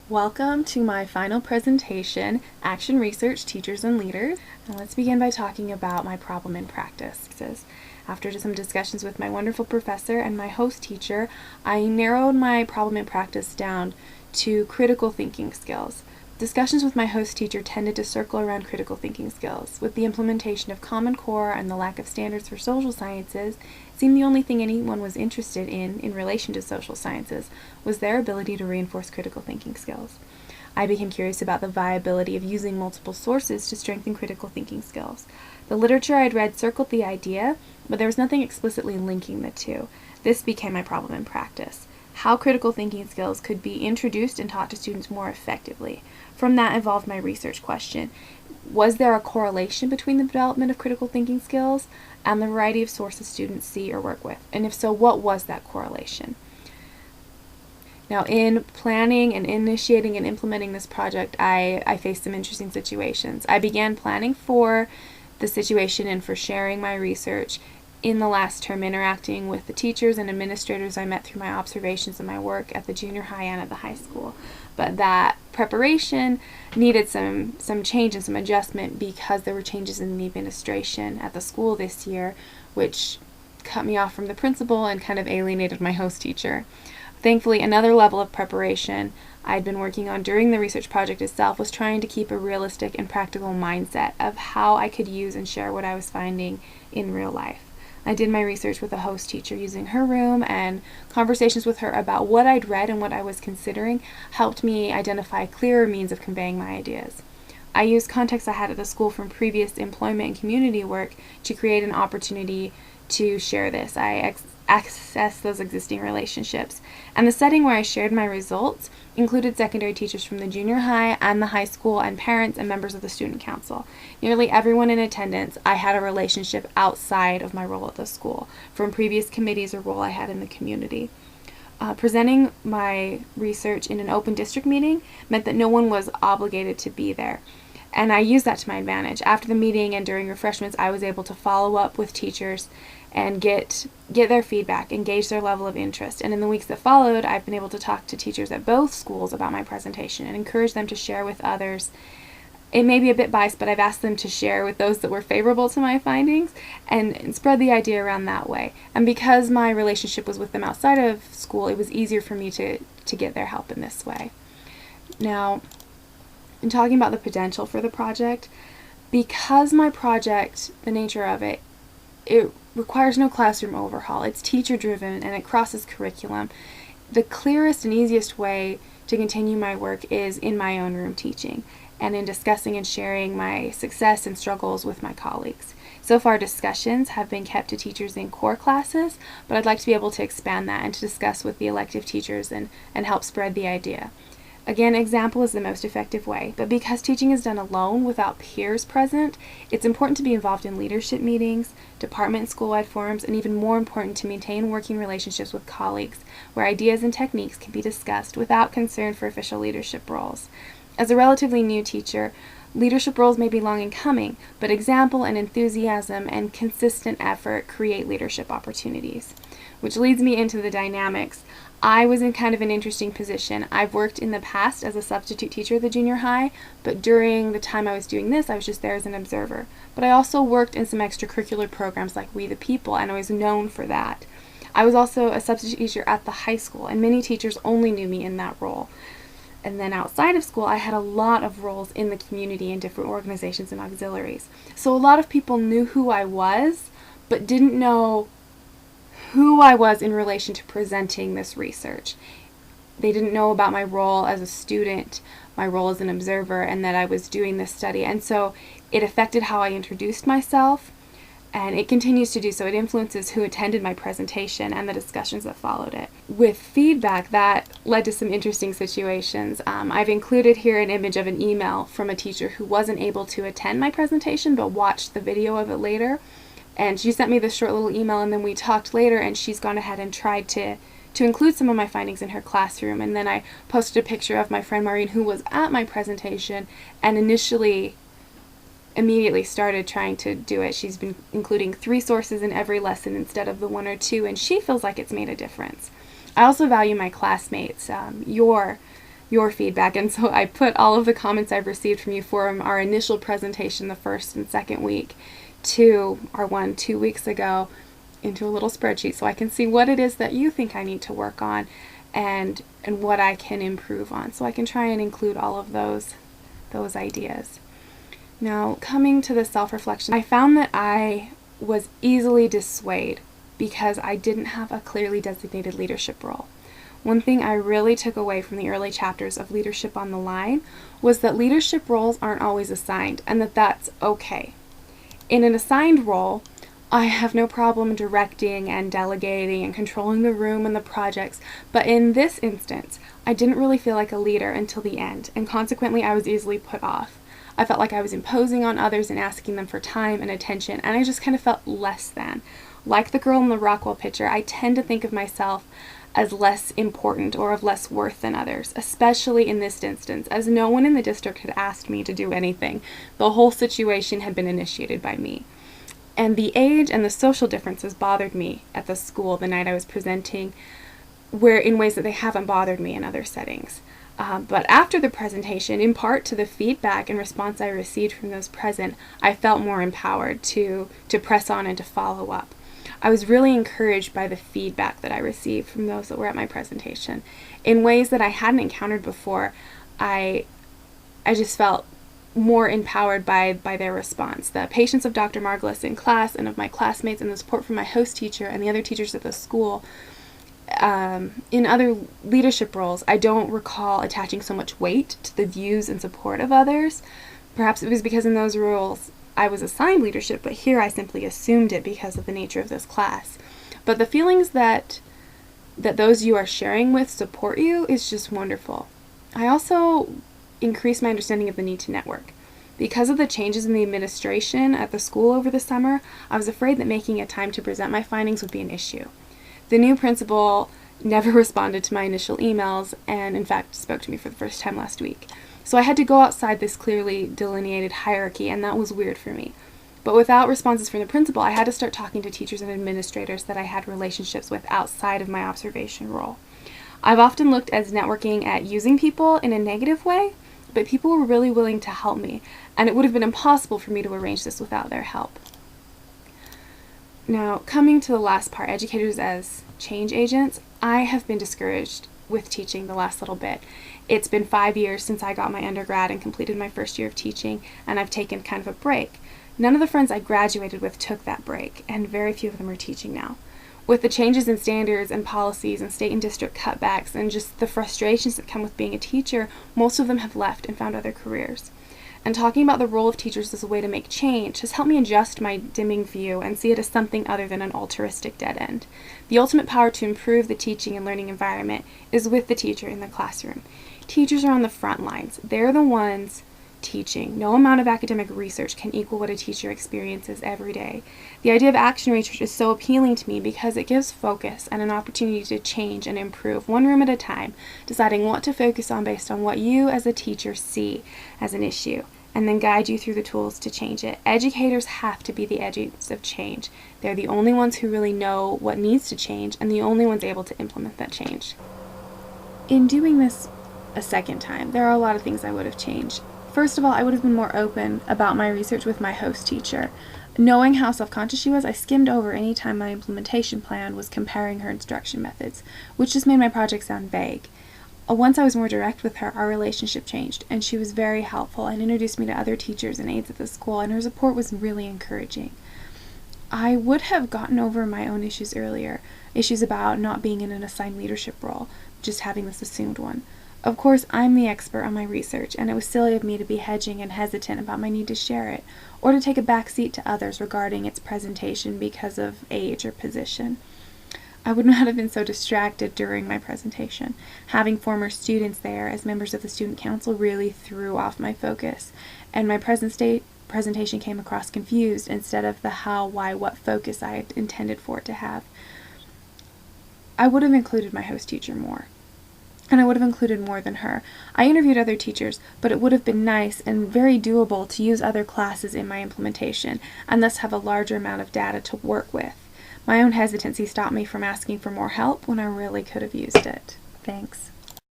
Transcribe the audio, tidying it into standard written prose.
Welcome to my final presentation, Action Research, Teachers and Leaders. And let's begin by talking about my problem in practice. After some discussions with my wonderful professor and my host teacher, I narrowed my problem in practice down to critical thinking skills. Discussions with my host teacher tended to circle around critical thinking skills. With the implementation of Common Core and the lack of standards for social sciences, it seemed the only thing anyone was interested in relation to social sciences was their ability to reinforce critical thinking skills. I became curious about the viability of using multiple sources to strengthen critical thinking skills. The literature I'd read circled the idea, but there was nothing explicitly linking the two. This became my problem in practice: how critical thinking skills could be introduced and taught to students more effectively. From that evolved my research question: was there a correlation between the development of critical thinking skills and the variety of sources students see or work with? And if so, what was that correlation? Now, in planning and initiating and implementing this project, I faced some interesting situations. I began planning for the situation and for sharing my research in the last term, interacting with the teachers and administrators I met through my observations of my work at the junior high and at the high school. But that preparation needed some change and some adjustment because there were changes in the administration at the school this year, which cut me off from the principal and kind of alienated my host teacher. Thankfully, another level of preparation I'd been working on during the research project itself was trying to keep a realistic and practical mindset of how I could use and share what I was finding in real life. I did my research with a host teacher using her room, and conversations with her about what I'd read and what I was considering helped me identify clearer means of conveying my ideas. I used context I had at the school from previous employment and community work to create an opportunity to share this. I accessed those existing relationships, and the setting where I shared my results included secondary teachers from the junior high and the high school, and parents and members of the student council. Nearly everyone in attendance I had a relationship outside of my role at the school, from previous committees or role I had in the community. Presenting my research in an open district meeting meant that no one was obligated to be there, and I used that to my advantage. After the meeting and during refreshments, I was able to follow up with teachers and get their feedback, engage their level of interest. And in the weeks that followed, I've been able to talk to teachers at both schools about my presentation and encourage them to share with others. It may be a bit biased, but I've asked them to share with those that were favorable to my findings and spread the idea around that way. And because my relationship was with them outside of school, it was easier for me to get their help in this way. Now, in talking about the potential for the project, because my project, the nature of it requires no classroom overhaul. It's teacher-driven and it crosses curriculum. The clearest and easiest way to continue my work is in my own room teaching and in discussing and sharing my success and struggles with my colleagues. So far, discussions have been kept to teachers in core classes, but I'd like to be able to expand that and to discuss with the elective teachers and help spread the idea. Again, example is the most effective way, but because teaching is done alone without peers present, it's important to be involved in leadership meetings, department and school-wide forums, and even more important to maintain working relationships with colleagues where ideas and techniques can be discussed without concern for official leadership roles. As a relatively new teacher, leadership roles may be long in coming, but example and enthusiasm and consistent effort create leadership opportunities. Which leads me into the dynamics. I was in kind of an interesting position. I've worked in the past as a substitute teacher at the junior high, but during the time I was doing this, I was just there as an observer. But I also worked in some extracurricular programs like We the People, and I was known for that. I was also a substitute teacher at the high school, and many teachers only knew me in that role. And then outside of school, I had a lot of roles in the community in different organizations and auxiliaries. So a lot of people knew who I was, but didn't know who I was in relation to presenting this research. They didn't know about my role as a student, my role as an observer, and that I was doing this study. And so it affected how I introduced myself, and it continues to do so. It influences who attended my presentation and the discussions that followed it. With feedback, that led to some interesting situations. I've included here an image of an email from a teacher who wasn't able to attend my presentation but watched the video of it later. And she sent me this short little email, and then we talked later, and she's gone ahead and tried to include some of my findings in her classroom. And then I posted a picture of my friend Maureen, who was at my presentation and immediately started trying to do it. She's been including 3 sources in every lesson instead of the 1 or 2, and she feels like it's made a difference. I also value my classmates. Your your feedback. And so I put all of the comments I've received from you from our initial presentation the first and second week to our one 2 weeks ago into a little spreadsheet so I can see what it is that you think I need to work on and what I can improve on. So I can try and include all of those ideas. Now, coming to the self-reflection, I found that I was easily dissuaded because I didn't have a clearly designated leadership role. One thing I really took away from the early chapters of Leadership on the Line was that leadership roles aren't always assigned, and that that's okay. In an assigned role, I have no problem directing and delegating and controlling the room and the projects, but in this instance, I didn't really feel like a leader until the end, and consequently I was easily put off. I felt like I was imposing on others and asking them for time and attention, and I just kind of felt less than. Like the girl in the Rockwell picture, I tend to think of myself as less important or of less worth than others, especially in this instance, as no one in the district had asked me to do anything. The whole situation had been initiated by me. And the age and the social differences bothered me at the school the night I was presenting, in ways that they haven't bothered me in other settings. But after the presentation, in part to the feedback and response I received from those present, I felt more empowered to press on and to follow up. I was really encouraged by the feedback that I received from those that were at my presentation. In ways that I hadn't encountered before, I just felt more empowered by their response. The patience of Dr. Margulis in class and of my classmates and the support from my host teacher and the other teachers at the school. In other leadership roles, I don't recall attaching so much weight to the views and support of others. Perhaps it was because in those roles I was assigned leadership, but here I simply assumed it because of the nature of this class. But the feelings that those you are sharing with support you is just wonderful. I also increased my understanding of the need to network. Because of the changes in the administration at the school over the summer, I was afraid that making a time to present my findings would be an issue. The new principal never responded to my initial emails and, in fact, spoke to me for the first time last week. So I had to go outside this clearly delineated hierarchy, and that was weird for me. But without responses from the principal, I had to start talking to teachers and administrators that I had relationships with outside of my observation role. I've often looked at networking at using people in a negative way, but people were really willing to help me, and it would have been impossible for me to arrange this without their help. Now, coming to the last part, educators as change agents, I have been discouraged with teaching the last little bit. It's been 5 years since I got my undergrad and completed my first year of teaching, and I've taken kind of a break. None of the friends I graduated with took that break, and very few of them are teaching now. With the changes in standards and policies and state and district cutbacks and just the frustrations that come with being a teacher, most of them have left and found other careers. And talking about the role of teachers as a way to make change has helped me adjust my dimming view and see it as something other than an altruistic dead end. The ultimate power to improve the teaching and learning environment is with the teacher in the classroom. Teachers are on the front lines. They're the ones teaching. No amount of academic research can equal what a teacher experiences every day. The idea of action research is so appealing to me because it gives focus and an opportunity to change and improve one room at a time, deciding what to focus on based on what you as a teacher see as an issue, and then guide you through the tools to change it. Educators have to be the agents of change. They're the only ones who really know what needs to change and the only ones able to implement that change. In doing this a second time, there are a lot of things I would have changed. First of all, I would have been more open about my research with my host teacher. Knowing how self-conscious she was, I skimmed over any time my implementation plan was comparing her instruction methods, which just made my project sound vague. Once I was more direct with her, our relationship changed, and she was very helpful and introduced me to other teachers and aides at the school, and her support was really encouraging. I would have gotten over my own issues earlier, issues about not being in an assigned leadership role, just having this assumed one. Of course, I'm the expert on my research, and it was silly of me to be hedging and hesitant about my need to share it, or to take a back seat to others regarding its presentation because of age or position. I would not have been so distracted during my presentation. Having former students there as members of the student council really threw off my focus, and my presentation came across confused instead of the how, why, what focus I had intended for it to have. I would have included my host teacher more. And I would have included more than her. I interviewed other teachers, but it would have been nice and very doable to use other classes in my implementation, and thus have a larger amount of data to work with. My own hesitancy stopped me from asking for more help when I really could have used it. Thanks.